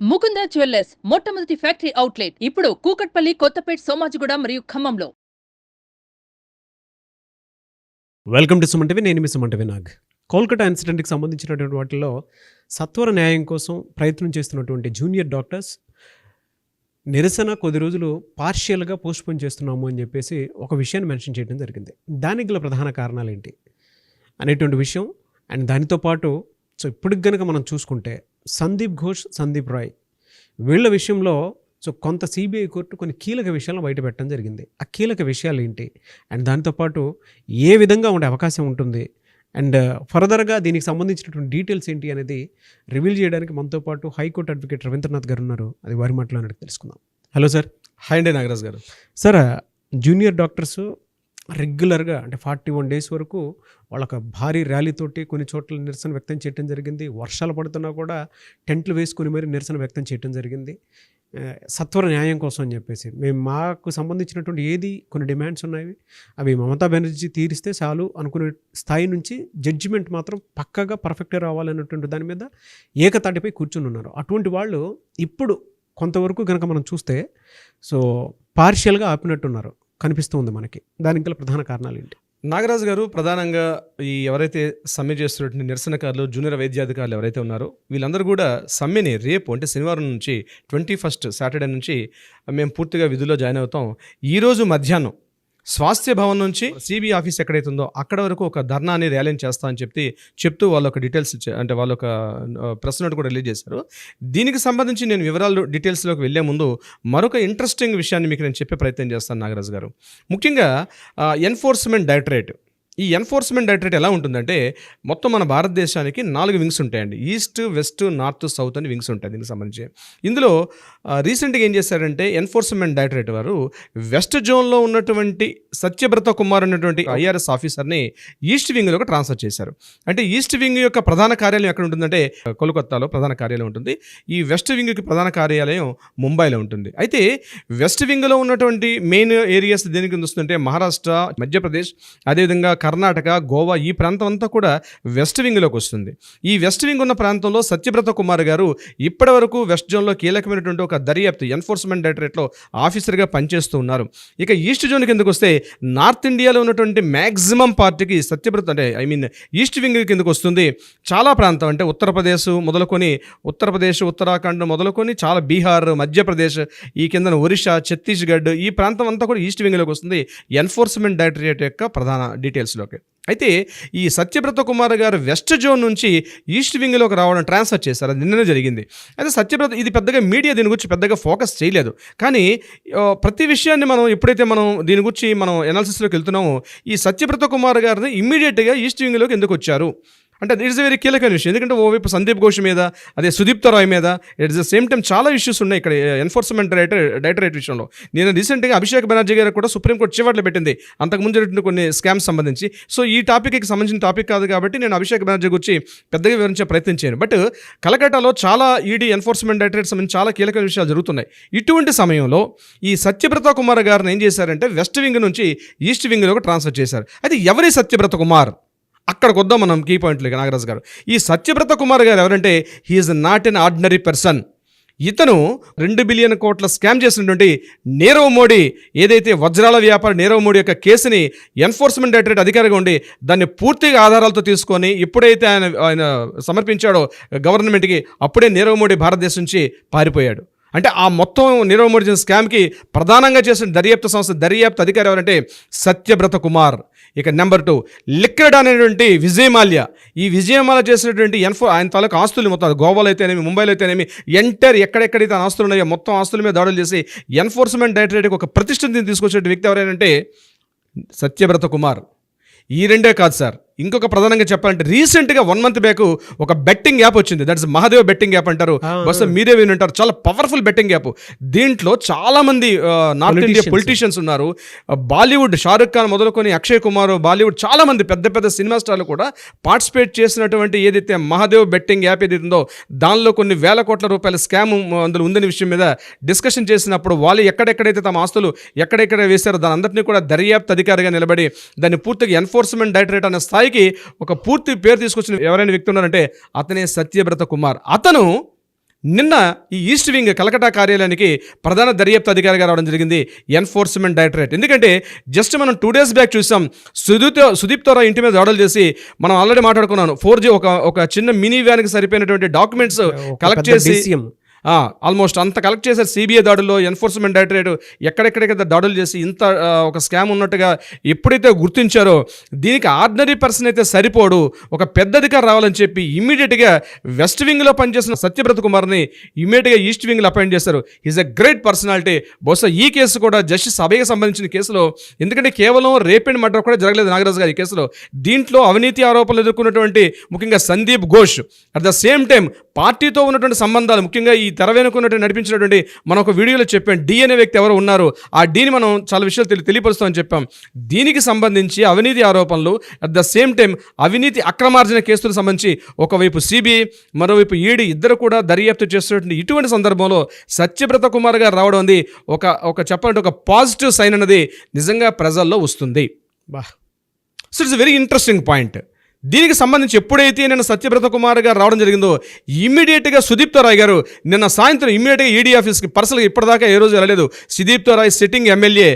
Mukunda jewellers మొట్టమొదటి factory outlet ఇప్పుడు కూకట్పల్లి, కొత్తపేట్, సోమాజిగూడ మరియు ఖమ్మంలో. Welcome to Suman TV. నేను మీ సుమన్ టీవీ నాగ్. కోల్కతా ఇన్సిడెంట్కి సంబంధించినటువంటి వాటిల్లో సత్వర న్యాయం కోసం ప్రయత్నం చేస్తున్నటువంటి జూనియర్ డాక్టర్స్ నిరసన కొద్ది రోజులు పార్షియల్గా పోస్ట్పోన్ చేస్తున్నాము అని చెప్పేసి ఒక విషయాన్ని మెన్షన్ చేయడం జరిగింది. దానికి గల ప్రధాన కారణాలు ఏంటి అనేటువంటి విషయం అండ్ దానితో పాటు ఇప్పటికి కనుక మనం చూసుకుంటే సందీప్ ఘోష్, సందీప్ రాయ్ వీళ్ళ విషయంలో కొంత సిబిఐ కోర్టు కొన్ని కీలక విషయాలను బయటపెట్టడం జరిగింది. ఆ కీలక విషయాలు ఏంటి అండ్ దాంతోపాటు ఏ విధంగా ఉండే అవకాశం ఉంటుంది అండ్ ఫర్దర్గా దీనికి సంబంధించినటువంటి డీటెయిల్స్ ఏంటి అనేది రివీల్ చేయడానికి మనతో పాటు హైకోర్టు అడ్వకేట్ రవీంద్రనాథ్ గారు ఉన్నారు. అది వారి మాటలో తెలుసుకుందాం. Hello sir. హాయ్ అండి నాగరాజ్ గారు. సార్, జూనియర్ డాక్టర్స్ రెగ్యులర్గా అంటే 41 days వరకు వాళ్ళొక భారీ ర్యాలీతోటి కొన్ని చోట్ల నిరసన వ్యక్తం చేయడం జరిగింది. వర్షాలు పడుతున్నా కూడా టెంట్లు వేసుకుని మరి నిరసన వ్యక్తం చేయడం జరిగింది సత్వర న్యాయం కోసం అని చెప్పేసి. మాకు సంబంధించినటువంటి ఏది కొన్ని డిమాండ్స్ ఉన్నాయి, అవి మమతా బెనర్జీ తీరిస్తే చాలు అనుకునే స్థాయి నుంచి జడ్జిమెంట్ మాత్రం పక్కగా పర్ఫెక్ట్గా రావాలన్నటువంటి దాని మీద ఏకతాటిపై కూర్చుని ఉన్నారు. అటువంటి వాళ్ళు ఇప్పుడు కొంతవరకు కనుక మనం చూస్తే పార్షియల్గా ఆపినట్టున్నారు కనిపిస్తుంది మనకి. దానికి గల ప్రధాన కారణాలు ఏంటి? నాగరాజు గారు, ప్రధానంగా ఈ ఎవరైతే సమ్మె చేస్తున్నటువంటి నిరసనకారులు, జూనియర్ వైద్యాధికారులు ఎవరైతే ఉన్నారో వీళ్ళందరూ కూడా సమ్మెని రేపు అంటే శనివారం నుంచి 21st సాటర్డే నుంచి మేము పూర్తిగా విధుల్లో జాయిన్ అవుతాం. ఈరోజు మధ్యాహ్నం స్వాస్థ్య భవన్ నుంచి సిబిఐ ఆఫీస్ ఎక్కడైతే ఉందో అక్కడ వరకు ఒక ధర్నాని ర్యాలీని చేస్తా అని చెప్తూ వాళ్ళు ఒక డీటెయిల్స్ అంటే వాళ్ళు ఒక ప్రెస్ నోట్ కూడా రిలీజ్ చేశారు. దీనికి సంబంధించి నేను వివరాలు డీటెయిల్స్లోకి వెళ్లే ముందు మరొక ఇంట్రెస్టింగ్ విషయాన్ని మీకు నేను చెప్పే ప్రయత్నం చేస్తాను నాగరాజు గారు. ముఖ్యంగా ఎన్ఫోర్స్మెంట్ డైరెక్టరేట్, ఈ ఎన్ఫోర్స్మెంట్ డైరెక్టరేట్ ఎలా ఉంటుందంటే మొత్తం మన భారతదేశానికి 4 వింగ్స్ ఉంటాయండి. ఈస్ట్, వెస్ట్, నార్త్, సౌత్ అని వింగ్స్ ఉంటాయి దీనికి సంబంధించి. ఇందులో రీసెంట్గా ఏం చేశారంటే ఎన్ఫోర్స్మెంట్ డైరెక్టరేట్ వారు వెస్ట్ జోన్లో ఉన్నటువంటి సత్యబ్రత కుమార్ అనేటువంటి ఐఆర్ఎస్ ఆఫీసర్ని ఈస్ట్ వింగ్లోకి ట్రాన్స్ఫర్ చేశారు. అంటే ఈస్ట్ వింగ్ యొక్క ప్రధాన కార్యాలయం ఎక్కడ ఉంటుందంటే కోల్కతాలో ప్రధాన కార్యాలయం ఉంటుంది. ఈ వెస్ట్ వింగ్కి ప్రధాన కార్యాలయం ముంబైలో ఉంటుంది. అయితే వెస్ట్ వింగ్లో ఉన్నటువంటి మెయిన్ ఏరియాస్ దేనికి వస్తుందంటే మహారాష్ట్ర, మధ్యప్రదేశ్, అదేవిధంగా కర్ణాటక, గోవా, ఈ ప్రాంతం అంతా కూడా వెస్ట్ వింగ్లోకి వస్తుంది. ఈ వెస్ట్ వింగ్ ఉన్న ప్రాంతంలో సత్యబ్రత కుమార్ గారు ఇప్పటి వరకు వెస్ట్ జోన్లో కీలకమైనటువంటి ఒక దర్యాప్తు ఎన్ఫోర్స్మెంట్ డైరెక్టరేట్లో ఆఫీసర్గా పనిచేస్తూ ఉన్నారు. ఇక ఈస్ట్ జోన్కి ఎందుకు వస్తే నార్త్ ఇండియాలో ఉన్నటువంటి మ్యాక్సిమం పార్టీకి సత్యబ్రత అంటే ఈస్ట్ వింగ్ కిందకు వస్తుంది. చాలా ప్రాంతం అంటే ఉత్తరప్రదేశ్ మొదలుకొని ఉత్తరాఖండ్ మొదలుకొని చాలా బీహార్, మధ్యప్రదేశ్, ఈ కింద ఒరిస్సా, ఛత్తీస్గఢ్, ఈ ప్రాంతం అంతా కూడా ఈస్ట్ వింగ్లోకి వస్తుంది ఎన్ఫోర్స్మెంట్ డైరెక్టరేట్ యొక్క ప్రధాన డీటెయిల్స్లోకి. అయితే ఈ సత్యబ్రత కుమార్ గారు వెస్ట్ జోన్ నుంచి ఈస్ట్ వింగ్లోకి రావడం ట్రాన్స్ఫర్ చేశారు. అది నిన్ననే జరిగింది. అయితే సత్యబ్రత ఇది పెద్దగా మీడియా దీని గురించి పెద్దగా ఫోకస్ చేయలేదు. కానీ ప్రతి విషయాన్ని మనం ఎప్పుడైతే దీని గురించి మనం ఎనాలిసిస్లోకి వెళ్తున్నామో ఈ సత్యబ్రత కుమార్ గారిని ఇమ్మీడియట్గా ఈస్ట్ వింగ్లోకి ఎందుకు వచ్చారు అంటే ఇట్స్ ఎ వెరీ కీలకమైన విషయం. ఎందుకంటే ఓవైపు సందీప్ ఘోష్ మీద, అదే సుదీప్త రాయ్ మీద ఎట్ ద సేమ్ టైం చాలా ఇష్యూస్ ఉన్నాయి ఇక్కడ ఎన్ఫోర్స్మెంట్ డైరెక్టరేట్ విషయంలో. నేను రీసెంట్గా అభిషేక్ బెనర్జీ గారు కూడా సుప్రీంకోర్టు చివరిలో పెట్టింది అంతకుముందు జరిగిన కొన్ని స్కామ్స్ సంబంధించి. సో ఈ టాపిక్కి సంబంధించిన టాపిక్ కాదు కాబట్టి నేను అభిషేక్ బెనర్జీ గురించి పెద్దగా వివరించే ప్రయత్నం చేయను. బట్ కలకట్టాలో చాలా ఈడీ ఎన్ఫోర్స్మెంట్ డైరెక్టరేట్ సంబంధించి చాలా కీలకమైన విషయాలు జరుగుతున్నాయి. ఇటువంటి సమయంలో ఈ సత్యబ్రత కుమార్ గారిని ఏం చేశారంటే వెస్ట్ వింగ్ నుంచి ఈస్ట్ వింగ్లోకి ట్రాన్స్ఫర్ చేశారు. అయితే ఎవరి సత్యబ్రత కుమార్? అక్కడికి వద్దాం మనం కీ పాయింట్లకి నాగరాజు గారు. ఈ సత్యబ్రత కుమార్ గారు ఎవరంటే he is not an ordinary person. ఇతను 2 బిలియన్ కోట్ల స్కామ్ చేసినటువంటి నీరవ్ మోడీ, ఏదైతే వజ్రాల వ్యాపారి నీరవ్ మోడీ యొక్క కేసుని ఎన్ఫోర్స్మెంట్ డైరెక్టరేట్ అధికారిగా ఉండి దాన్ని పూర్తిగా ఆధారాలతో తీసుకొని ఎప్పుడైతే ఆయన సమర్పించాడో గవర్నమెంట్కి అప్పుడే నీరవ్ మోడీ భారతదేశం నుంచి పారిపోయాడు. అంటే ఆ మొత్తం నీరవ్ మోడీ స్కామ్కి ప్రధానంగా చేసిన దర్యాప్తు అధికారి ఎవరంటే సత్యబ్రత కుమార్. ఇక నెంబర్ 2 లిక్విడ్ అనేటువంటి విజయమాల్య. ఈ విజయమాల్య చేసినటువంటి ఆయన తాలూకు ఆస్తులు మొత్తం గోవాలో అయితేనేమి, ముంబైలో అయితేనేమి, ఎంటైర్ ఎక్కడెక్కడైతే ఆస్తులు ఉన్నాయో మొత్తం ఆస్తుల మీద దాడులు చేసి ఎన్ఫోర్స్మెంట్ డైరెక్టరేట్కి ఒక ప్రతిష్టని తీసుకొచ్చే వ్యక్తి ఎవరైనంటే సత్యబ్రత కుమార్. ఈ రెండే కాదు సార్, ఇంకొక ప్రధానంగా చెప్పాలంటే రీసెంట్గా 1 month బ్యాక్ ఒక బెట్టింగ్ యాప్ వచ్చింది. దట్స్ మహాదేవ్ బెట్టింగ్ యాప్ అంటారు, బస్ మీరే వినుంటారు. చాలా పవర్ఫుల్ బెట్టింగ్ యాప్. దీంట్లో చాలామంది నార్త్ ఇండియా పొలిటీషియన్స్ ఉన్నారు. బాలీవుడ్ షారుఖ్ ఖాన్ మొదలుకొని అక్షయ్ కుమార్, బాలీవుడ్ చాలామంది పెద్ద పెద్ద సినిమా స్టార్లు కూడా పార్టిసిపేట్ చేసినటువంటి ఏదైతే మహాదేవ్ బెట్టింగ్ యాప్ ఏదైతే ఉందో దానిలో కొన్ని వేల కోట్ల రూపాయల స్కామ్ అందులో ఉందనే విషయం మీద డిస్కషన్ చేసినప్పుడు వాళ్ళు ఎక్కడెక్కడైతే తమ ఆస్తులు ఎక్కడెక్కడ వేశారో దాని అందరినీ కూడా దర్యాప్తు అధికారిగా నిలబడి దాన్ని పూర్తిగా ఎన్ఫోర్స్మెంట్ డైరెక్టరేట్ అనే స్థాయికి ఒక పూర్తి పేరు తీసుకొచ్చిన ఎవరైనా వ్యక్తి ఉన్నారంటే అతనే సత్యబ్రత కుమార్. అతను నిన్న ఈ ఈస్ట్ వింగ్ కలకటా కార్యాలయానికి ప్రధాన దర్యాప్తు అధికారిగా రావడం జరిగింది ఎన్ఫోర్స్మెంట్ డైరెక్టరేట్. ఎందుకంటే జస్ట్ మనం 2 days బ్యాక్ చూసాం సుదీప్ తోరా ఇంటి మీద దాడులు చేసి మనం ఆల్రెడీ మాట్లాడుకున్నాను. 4G ఒక చిన్న మినీ వ్యాన్కి సరిపోయినటువంటి డాక్యుమెంట్స్ కలెక్ట్ చేసి ఆల్మోస్ట్ అంత కలెక్ట్ చేశారు. సిబిఐ దాడుల్లో ఎన్ఫోర్స్మెంట్ డైరెక్టరేట్ ఎక్కడెక్కడెక్కడ దాడులు చేసి ఇంత ఒక స్కామ్ ఉన్నట్టుగా ఎప్పుడైతే గుర్తించారో దీనికి ఆర్డినరీ పర్సన్ అయితే సరిపోడు, ఒక పెద్ద అధికారి రావాలని చెప్పి ఇమ్మీడియట్గా వెస్ట్ వింగ్లో పనిచేసిన సత్యబ్రత కుమార్ని ఇమ్మీడియట్గా ఈస్ట్ వింగ్లో అపాయింట్ చేశారు. Is a great personality. బహుశా ఈ కేసు కూడా జస్టిస్ అభయ్కి సంబంధించిన కేసులో, ఎందుకంటే కేవలం రేప్ అండ్ మర్డర్ కూడా జరగలేదు నాగరాజు గారు ఈ కేసులో, దీంట్లో అవినీతి ఆరోపణలు ఎదుర్కొన్నటువంటి ముఖ్యంగా Sandeep Ghosh at the same time పార్టీతో ఉన్నటువంటి సంబంధాలు, ముఖ్యంగా ఈ తెర వెనుకున్నటువంటి నడిపించినటువంటి మనం ఒక వీడియోలో చెప్పాం డి అనే వ్యక్తి ఎవరు ఉన్నారు, ఆ డీని మనం చాలా విషయాలు తెలియపరుస్తామని చెప్పాం. దీనికి సంబంధించి అవినీతి ఆరోపణలు అట్ ద సేమ్ టైం అవినీతి అక్రమార్జన కేసులకు సంబంధించి ఒకవైపు సిబిఐ మరోవైపు ఈడీ ఇద్దరు కూడా దర్యాప్తు చేస్తున్నటువంటి ఇటువంటి సందర్భంలో సత్యబ్రత కుమార్ గారు రావడం అనేది ఒక చెప్పాలంటే ఒక పాజిటివ్ సైన్ అన్నది నిజంగా ప్రజల్లో వస్తుంది. So it's very interesting point. దీనికి సంబంధించి ఎప్పుడైతే నిన్న సత్యబ్రత కుమార్ గారు రావడం జరిగిందో ఇమ్మీడియట్గా సుదీప్తో రాయ్ గారు నిన్న సాయంత్రం ఇమ్మీడియట్గా ఈడీ ఆఫీస్కి పర్సనల్గా ఇప్పటిదాకా ఏ రోజు వెళ్ళలేదు. సుదీప్తో రాయ్ సిట్టింగ్ ఎమ్మెల్యే,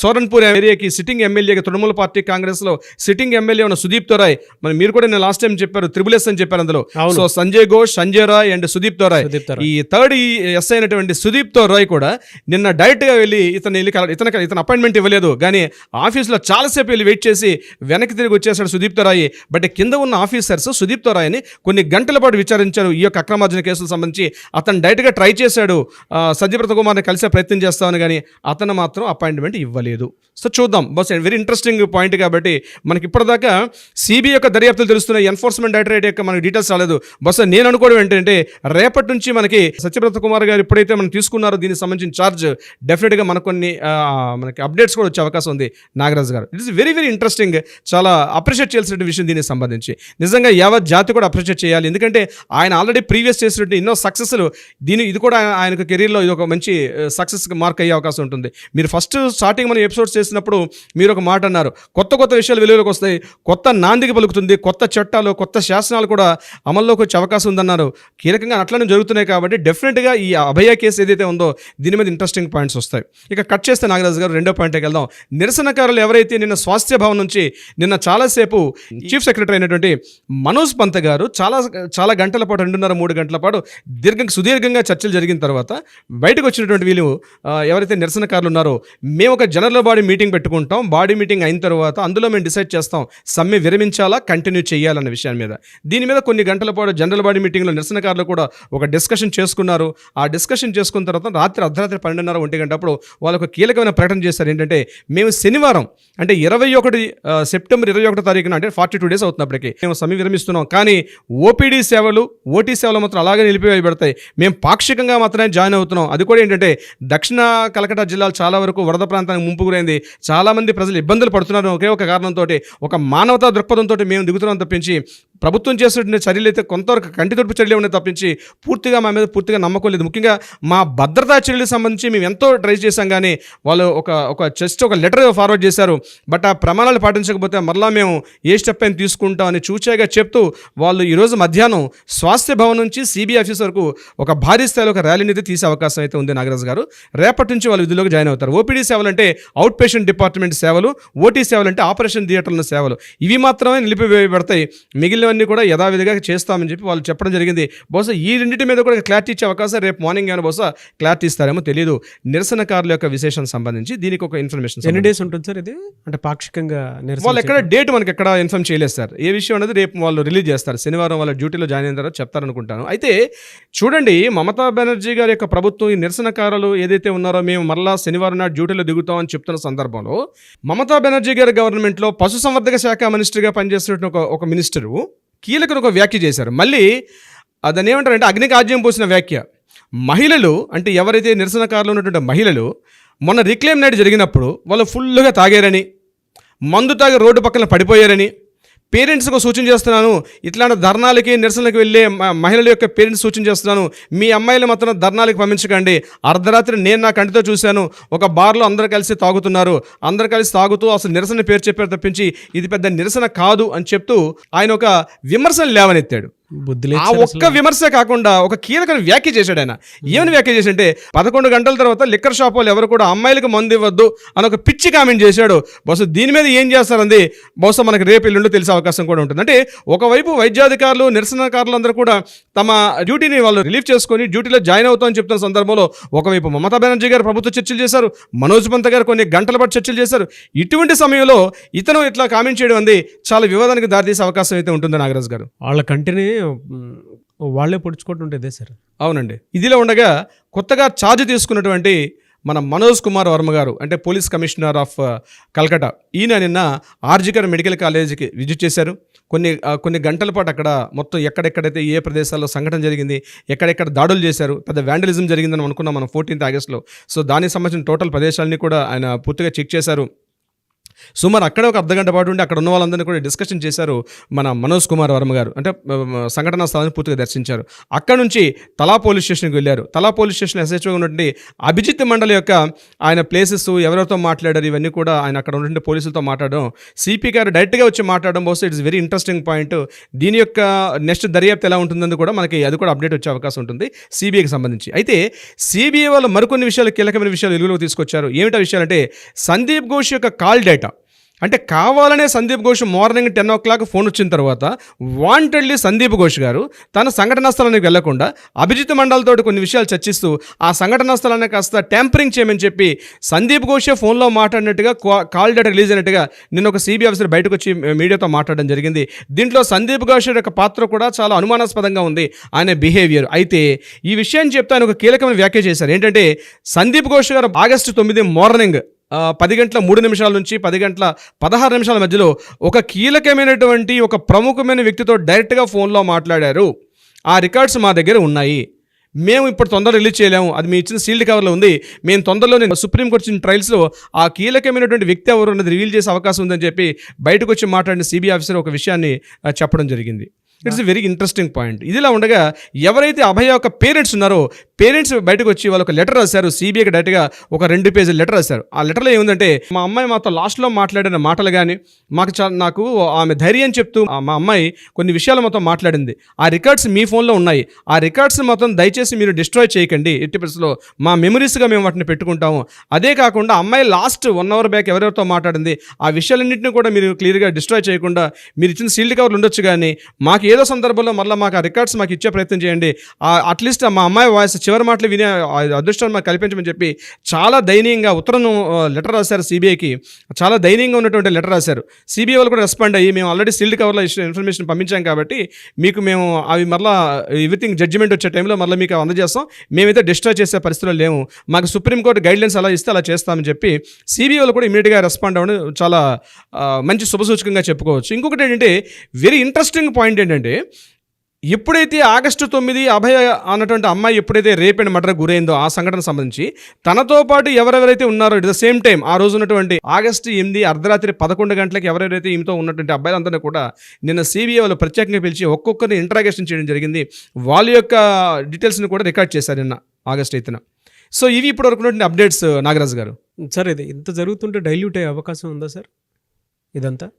సోరన్పూర్ ఏరియాకి సిట్టింగ్ ఎమ్మెల్యేగా తృణమూల పార్టీ కాంగ్రెస్లో సిట్టింగ్ ఎమ్మెల్యే ఉన్న సుదీప్తో రాయ్, మరి మీరు కూడా నేను లాస్ట్ టైం చెప్పారు త్రిబుల్ అని చెప్పారు అందులో. సో సంజయ్ ఘోష్, సంజయ్ రాయ్ అండ్ సుదీప్తో రాయ్, ఈ థర్డ్ ఎస్ అయినటువంటి సుదీప్తో రాయ్ కూడా నిన్న డైరెక్ట్గా వెళ్ళి ఇతను అపాయింట్మెంట్ ఇవ్వలేదు, కానీ ఆఫీస్లో చాలాసేపు వెళ్ళి వెయిట్ చేసి వెనక్కి తిరిగి వచ్చేసాడు సుదీప్తో రాయ్. బట్ కింద ఉన్న ఆఫీసర్స్ సుదీప్తో రాయ్ని కొన్ని గంటల పాటు విచారించారు ఈ యొక్క అక్రమార్జన కేసులకు సంబంధించి. అతను డైరెక్ట్గా ట్రై చేశాడు సత్యబ్రత కుమార్ని కలిసే ప్రయత్నం చేస్తామని, కానీ అతను మాత్రం అపాయింట్మెంట్ ఇవ్వలేదు. సో చూద్దాం, బస్ వెరీ ఇంట్రెస్టింగ్ పాయింట్. కాబట్టి మనకి ఇప్పటిదాకా సిబిఐ యొక్క దర్యాప్తులు తెలుస్తున్నాయి, ఎన్ఫోర్స్మెంట్ డైరెక్టరేట్ యొక్క మనకి డీటెయిల్స్ రాలేదు. బస్ నేను అనుకోవడం ఏంటంటే రేపటి నుంచి మనకి సత్యబ్రత కుమార్ గారు ఎప్పుడైతే మనం తీసుకున్నారో దీనికి సంబంధించిన ఛార్జ్ డెఫినెట్గా మనకి అప్డేట్స్ కూడా వచ్చే అవకాశం ఉంది నాగరాజు గారు. It is very very interesting, చాలా అప్రిషియేట్ చేయాల్సిన విషయం దీనికి సంబంధించి. నిజంగా యావత్ జాతి కూడా అప్రిషియేట్ చేయాలి, ఎందుకంటే ఆయన ఆల్రెడీ ప్రీవియస్ చేసినట్టు ఎన్నో సక్సెస్లు, ఇది కూడా ఆయనకు కెరీర్లో ఇది ఒక మంచి సక్సెస్ మార్క్ అయ్యే అవకాశం ఉంటుంది. మీరు ఫస్ట్ స్టార్టింగ్ మనం ఎపిసోడ్స్ చేసినప్పుడు మీరు ఒక మాట అన్నారు, కొత్త విషయాలు వెలుగులోకి వస్తాయి, కొత్త నాందికి పలుకుతుంది, కొత్త చట్టాలు కొత్త శాసనాలు కూడా అమల్లోకి వచ్చే అవకాశం ఉందన్నారు. కీలకంగా అట్లనే జరుగుతున్నాయి. కాబట్టి డెఫినెట్గా ఈ అభయ కేసు ఏదైతే ఉందో దీని మీద ఇంట్రెస్టింగ్ పాయింట్స్ వస్తాయి. ఇక కట్ చేస్తే నాగరాజు గారు రెండో పాయింట్కి వెళ్దాం. నిరసనకారులు ఎవరైతే నిన్న స్వాస్థ్య భవన్ నుంచి నిన్న చాలాసేపు చీఫ్ సెక్రటరీ అయినటువంటి మనోజ్ పంత్ గారు చాలా గంటల పాటు 2.5-3 గంటల పాటు సుదీర్ఘంగా చర్చలు జరిగిన తర్వాత బయటకు వచ్చినటువంటి వీళ్ళు ఎవరైతే నిరసనకారులు ఉన్నారో, మేము ఒక జనరల్ బాడీ మీటింగ్ పెట్టుకుంటాం, బాడీ మీటింగ్ అయిన తర్వాత అందులో మేము డిసైడ్ చేస్తాం సమ్మె విరమించాలా కంటిన్యూ చేయాలన్న విషయాన్ని మీద. దీని మీద కొన్ని గంటల పాటు జనరల్ బాడీ మీటింగ్లో నిరసనకారులు కూడా ఒక డిస్కషన్ చేసుకున్నారు. ఆ డిస్కషన్ చేసుకున్న తర్వాత అర్ధరాత్రి 12:30-1 గంటప్పుడు వాళ్ళు ఒక కీలకమైన ప్రకటన చేశారు. ఏంటంటే మేము శనివారం అంటే 21 సెప్టెంబర్ 21 తారీఖున, అంటే 42 days అవుతున్నప్పటికీ మేము సమ్మె విరమిస్తున్నాం, కానీ ఓపీడీ సేవలు ఓటీ సేవలు మాత్రం అలాగే నిలిపివేయబడతాయి, మేము పాక్షికంగా మాత్రమే జాయిన్ అవుతున్నాం. అది కూడా ఏంటంటే దక్షిణ కలకటా జిల్లాలు చాలా వరకు వరద ప్రాంతానికి ముంపు గురైంది, చాలామంది ప్రజలు ఇబ్బందులు పడుతున్నారు. ఒకే ఒక కారణంతో, ఒక మానవతా దృక్పథంతో మేము దిగుతున్నాం తప్పించి ప్రభుత్వం చేస్తున్న చర్యలు అయితే కొంతవరకు కంటితొడుపు చర్యలు ఉన్నాయి తప్పించి పూర్తిగా మా మీద పూర్తిగా నమ్మకం లేదు. ముఖ్యంగా మా భద్రతా చర్యలకు సంబంధించి మేము ఎంతో ట్రై చేశాం, కానీ వాళ్ళు ఒక లెటర్ ఫార్వర్డ్ చేశారు. బట్ ఆ ప్రమాణాలు పాటించకపోతే మరలా మేము ఏ స్టెప్ అయినా తీసుకుంటామని చూచాగా చెప్తూ వాళ్ళు ఈరోజు మధ్యాహ్నం స్వాస్థ్య భవన్ నుంచి సిబిఐ ఆఫీస్ వరకు ఒక భారీ స్థాయిలో ఒక ర్యాలీని అయితే తీసే అవకాశం అయితే ఉంది నాగరాజు గారు. రేపటి నుంచి వాళ్ళు విధుల్లోకి జాయిన్ అవుతారు. ఓపీడీ సేవలు అంటే అవుట్ పేషెంట్ డిపార్ట్మెంట్ సేవలు, ఓటీ సేవలు అంటే ఆపరేషన్ థియేటర్ల సేవలు, ఇవి మాత్రమే నిలిపివేయబడతాయి, మిగిలినవన్నీ కూడా యథావిధిగా చేస్తామని చెప్పి వాళ్ళు చెప్పడం జరిగింది. బహుశా ఈ రెండింటి మీద కూడా క్లారిటీ ఇచ్చే అవకాశం రేపు మార్నింగ్ ఏమైనా బహుశా క్లారిటీ ఇస్తారేమో తెలియదు. నిరసనకారుల యొక్క విశేషం సంబంధించి దీనికి ఒక ఇన్ఫర్మేషన్ ఎన్ని డేస్ ఉంటుంది సార్ ఇది, అంటే పాక్షికంగా వాళ్ళు ఎక్కడ డేట్ మనకి ఎక్కడ ఇన్ఫార్మ్ చేయలేదు సార్. ఏ విషయం అనేది రేపు వాళ్ళు రిలీజ్ చేస్తారు, శనివారం వాళ్ళ డ్యూటీలో జాయిన్ అయిన తర్వాత చెప్తారనుకుంటాను. అయితే చూడండి, మమతా బెనర్జీ గారి యొక్క ప్రభుత్వం ఈ నిరసనకారులు ఏదైతే ఉన్నారో మేము మరలా శనివారం నాడు డ్యూటీలో దిగుతామని చెప్తున్న సందర్భంలో మమతా బెనర్జీ గారి గవర్నమెంట్లో పశుసంవర్ధక శాఖ మినిస్టర్గా పనిచేస్తున్న ఒక మినిస్టరు కీలకను ఒక వ్యాఖ్య చేశారు. మళ్ళీ దాన్ని ఏమంటారంటే అగ్నికి ఆజ్యం పోసిన వ్యాఖ్య. మహిళలు అంటే ఎవరైతే నిరసనకారులు ఉన్నటువంటి మహిళలు మొన్న రిక్లైమ్ నైట్ జరిగినప్పుడు వాళ్ళు ఫుల్గా తాగారని, మందు తాగి రోడ్డు పక్కన పడిపోయారని పేరెంట్స్కు సూచన చేస్తున్నాను, ఇట్లాంటి ధర్నాలకి నిరసనలకు వెళ్ళే మహిళల యొక్క పేరెంట్స్ సూచన చేస్తున్నాను, మీ అమ్మాయిలు మాత్రం ధర్నాలకు పంపించకండి. అర్ధరాత్రి నేను నా కంటితో చూశాను, ఒక బార్లో అందరూ కలిసి తాగుతున్నారు, అందరూ కలిసి తాగుతూ అసలు నిరసన పేరు చెప్పారు తప్పించి ఇది పెద్ద నిరసన కాదు అని చెప్తూ ఆయన ఒక విమర్శను లేవనెత్తాడు. బుద్ధి ఆ ఒక్క విమర్శ కాకుండా ఒక కీలక వ్యాఖ్య చేశాడు ఆయన. ఏమని వ్యాఖ్య చేశాడంటే 11 గంటల తర్వాత లిక్కర్ షాప్ వాళ్ళు ఎవరు కూడా అమ్మాయిలకు మందు ఇవ్వద్దు అని ఒక పిచ్చి కామెంట్ చేశాడు. బహుశా దీని మీద ఏం చేస్తారంది బహుశా మనకి రేపు ఎల్లుండి తెలిసే అవకాశం కూడా ఉంటుంది. అంటే ఒకవైపు వైద్యాధికారులు నిరసనకారులు అందరూ కూడా తమ డ్యూటీని వాళ్ళు రిలీఫ్ చేసుకొని డ్యూటీలో జాయిన్ అవుతామని చెప్తున్న సందర్భంలో ఒకవైపు మమతా బెనర్జీ గారు ప్రభుత్వ చర్చలు చేశారు, మనోజ్ పంత్ గారు కొన్ని గంటల పాటు చర్చలు చేశారు. ఇటువంటి సమయంలో ఇతను ఇట్లా కామెంట్ చేయడం అంది చాలా వివాదానికి దారితీసే అవకాశం అయితే ఉంటుంది నాగరాజు గారు. వాళ్ళ కంటిని వాళ్ళే పొడుచుకోవడం ఉంటుంది సార్. అవునండి. ఇదిలో ఉండగా కొత్తగా ఛార్జ్ తీసుకున్నటువంటి మన మనోజ్ కుమార్ వర్మ గారు, అంటే పోలీస్ కమిషనర్ ఆఫ్ కల్కటా, ఈయన నిన్న ఆర్జికర్ మెడికల్ కాలేజీకి విజిట్ చేశారు. కొన్ని గంటల పాటు అక్కడ మొత్తం ఎక్కడెక్కడైతే ఏ ప్రదేశాల్లో సంఘటన జరిగింది, ఎక్కడెక్కడ దాడులు చేశారు, పెద్ద వ్యాండలిజం జరిగిందని అనుకున్నాం మనం 14th ఆగస్టులో. సో దానికి సంబంధించిన టోటల్ ప్రదేశాలని కూడా ఆయన పూర్తిగా చెక్ చేశారు. సుమారు అక్కడ ఒక అర్ధగంట పాటు ఉండి అక్కడ ఉన్న వాళ్ళందరినీ కూడా డిస్కషన్ చేశారు మన మనోజ్ కుమార్ వర్మ గారు. అంటే సంఘటనా స్థలాన్ని పూర్తిగా దర్శించారు. అక్కడ నుంచి తలా పోలీస్ స్టేషన్కి వెళ్ళారు. తలా పోలీస్ స్టేషన్ ఎస్హెచ్ఓగా ఉన్నటువంటి అభిజిత్ మండలి యొక్క ఆయన ప్లేసెస్, ఎవరెవరితో మాట్లాడారు, ఇవన్నీ కూడా ఆయన అక్కడ ఉన్నటువంటి పోలీసులతో మాట్లాడడం, సిపి గారు డైరెక్ట్గా వచ్చి మాట్లాడడం బహుశా ఇట్స్ వెరీ ఇంట్రెస్టింగ్ పాయింట్. దీని యొక్క నెక్స్ట్ దర్యాప్తు ఎలా ఉంటుందని కూడా మనకి అది కూడా అప్డేట్ వచ్చే అవకాశం ఉంటుంది సిబిఐకి సంబంధించి. అయితే సిబిఐ వాళ్ళు మరికొన్ని విషయాలు, కీలకమైన విషయాలు వెలుగులోకి తీసుకొచ్చారు. ఏమిటా విషయాలంటే సందీప్ ఘోష్ యొక్క కాల్ డేటా, అంటే కావాలనే Sandeep Ghosh morning 10 o'clock phone వచ్చిన తర్వాత వాంటెడ్లీ సందీప్ ఘోష్ గారు తన సంఘటనా స్థలానికి వెళ్లకుండా అభిజిత్ మండల్తో కొన్ని విషయాలు చర్చిస్తూ ఆ సంఘటనా స్థలాన్ని కాస్త ట్యాంపరింగ్ చేయమని చెప్పి సందీప్ ఘోషే ఫోన్లో మాట్లాడినట్టుగా, కాల్ డేటా రిలీజ్ అయినట్టుగా నిన్న ఒక సిబిఐ ఆఫీసర్ బయటకు వచ్చి మీడియాతో మాట్లాడడం జరిగింది. దీంట్లో సందీప్ ఘోష్ యొక్క పాత్ర కూడా చాలా అనుమానాస్పదంగా ఉంది, ఆయన బిహేవియర్. అయితే ఈ విషయాన్ని చెప్తే ఆయన ఒక కీలకమైన వ్యాఖ్య చేశారు. ఏంటంటే సందీప్ ఘోష్ గారు ఆగస్టు 9 మార్నింగ్ 10:03 నుంచి 10:16 మధ్యలో ఒక కీలకమైనటువంటి ఒక ప్రముఖమైన వ్యక్తితో డైరెక్ట్గా ఫోన్లో మాట్లాడారు. ఆ రికార్డ్స్ మా దగ్గర ఉన్నాయి. మేము ఇప్పుడు తొందరగా రిలీజ్ చేయలేము, అది మీ ఇచ్చిన సీల్డ్ కవర్లో ఉంది. మేము తొందరలోనే సుప్రీంకోర్టు ఇచ్చిన ట్రయల్స్లో ఆ కీలకమైనటువంటి వ్యక్తి ఎవరు అన్నది రివీల్ చేసే అవకాశం ఉందని చెప్పి బయటకు వచ్చి మాట్లాడిన సిబిఐ ఆఫీసర్ ఒక విషయాన్ని చెప్పడం జరిగింది. It's a very interesting point. ఇదిలా ఉండగా ఎవరైతే అభయ యొక్క పేరెంట్స్ ఉన్నారో, పేరెంట్స్ బయటకు వచ్చి వాళ్ళు ఒక లెటర్ రాశారు సిబిఐకి. డైరెక్ట్గా ఒక 2 పేజీల లెటర్ రాశారు. ఆ లెటర్లో ఏముందంటే, మా అమ్మాయి మాతో లాస్ట్లో మాట్లాడిన మాటలు కానీ నాకు ఆమె ధైర్యం చెప్తూ మా అమ్మాయి కొన్ని విషయాలు మొత్తం మాట్లాడింది. ఆ రికార్డ్స్ మీ ఫోన్లో ఉన్నాయి. ఆ రికార్డ్స్ మొత్తం దయచేసి మీరు డిస్ట్రాయ్ చేయకండి, ఎట్టి పరిస్థితుల్లో మా మెమరీస్గా మేము వాటిని పెట్టుకుంటాము. అదే కాకుండా అమ్మాయి లాస్ట్ 1 hour బ్యాక్ ఎవరెవరితో మాట్లాడింది ఆ విషయాలన్నింటినీ కూడా మీరు క్లియర్గా డిస్ట్రాయ్ చేయకుండా, మీరు ఇచ్చిన సీల్డ్ కవర్లు ఉండొచ్చు కానీ మాకు ఏదో సందర్భంలో మళ్ళీ మాకు ఆ రికార్డ్స్ మాకు ఇచ్చే ప్రయత్నం చేయండి. అట్లీస్ట్ మా అమ్మాయి వాయిస్ చివరి మాటలు వినే అదృష్టాన్ని మాకు కల్పించమని చెప్పి చాలా దయనీయంగా ఉత్తరం లెటర్ రాశారు సిబిఐకి. చాలా దయనీయంగా ఉన్నటువంటి లెటర్ రాశారు. సిబిఐ వాళ్ళు కూడా రెస్పాండ్ అయ్యి, మేము ఆల్రెడీ సీల్డ్ కవర్లో ఇన్ఫర్మేషన్ పంపించాం కాబట్టి మీకు మేము అవి మళ్ళీ ఎవ్రీథింగ్ జడ్జిమెంట్ వచ్చే టైంలో మళ్ళీ మీకు అందజేస్తాం, మేమైతే డిస్ట్రాయ్ చేసే పరిస్థితుల్లో లేము, మాకు సుప్రీంకోర్టు గైడ్లైన్స్ అలా ఇస్తే అలా చేస్తామని చెప్పి సిబిఐ వాళ్ళు కూడా ఇమీడియట్గా రెస్పాండ్ అవ్వడం చాలా మంచి శుభసూచకంగా చెప్పుకోవచ్చు. ఇంకొకటి ఏంటంటే వెరీ ఇంట్రెస్టింగ్ పాయింట్ ఏంటంటే, ఎప్పుడైతే ఆగస్టు 9 అభయ అన్నటువంటి అమ్మాయి ఎప్పుడైతే రేప్ అండ్ మర్డర్ గురైందో ఆ సంఘటన సంబంధించి తనతో పాటు ఎవరెవరైతే ఉన్నారో ఇట్ ద సేమ్ టైం ఆ రోజు ఉన్నటువంటి ఆగస్టు 8 అర్ధరాత్రి 11 గంటలకు ఎవరెవరైతే ఈమెతో ఉన్నటువంటి అబ్బాయిలందరినీ కూడా నిన్న సిబిఐ వాళ్ళు ప్రత్యేకంగా పిలిచి ఒక్కొక్కరిని ఇంట్రాగేషన్ చేయడం జరిగింది. వాళ్ళ యొక్క డీటెయిల్స్ని కూడా రికార్డ్ చేశారు నిన్న ఆగస్టు 8న. సో ఇవి ఇప్పుడు వరకు ఉన్నటువంటి అప్డేట్స్ నాగరాజు గారు. సార్, ఇది ఇంత జరుగుతుంటే డైల్యూట్ అయ్యే అవకాశం ఉందా సార్ ఇదంతా?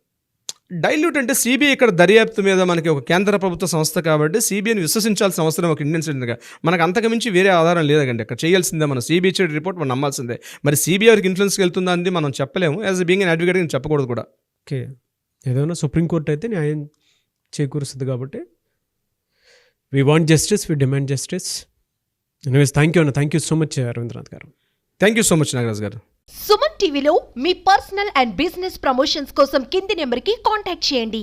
డైల్యూట్ అంటే సిబిఐ ఇక్కడ దర్యాప్తు మీద మనకి ఒక కేంద్ర ప్రభుత్వ సంస్థ కాబట్టి సిబిఐని విశ్వసించాల్సిన అవసరం ఒక ఇండియన్ సిటిజన్గా మనకు అంతకుమించి వేరే ఆధారం లేదండి. అక్కడ చేయాల్సిందే మనం సిబిఐ ఇచ్చే రిపోర్ట్ మనం నమ్మాల్సిందే. మరి సిబిఐ వారికి ఇన్ఫ్లుయెన్స్కి వెళ్తుందా అని మనం చెప్పలేము. యాజ్ బీయింగ్ అన్ అడ్వకేట్ నేను చెప్పకూడదు కూడా. ఓకే, ఏదైనా సుప్రీంకోర్టు అయితే న్యాయం చేకూరుస్తుంది కాబట్టి we want justice, we demand justice. Anyways, thank you so much Ravindranath గారు. Thank you so much Nagaraj గారు. సుమన్ టీవీలో మీ పర్సనల్ అండ్ బిజినెస్ ప్రమోషన్స్ కోసం కింది నెంబర్కి కాంటాక్ట్ చేయండి.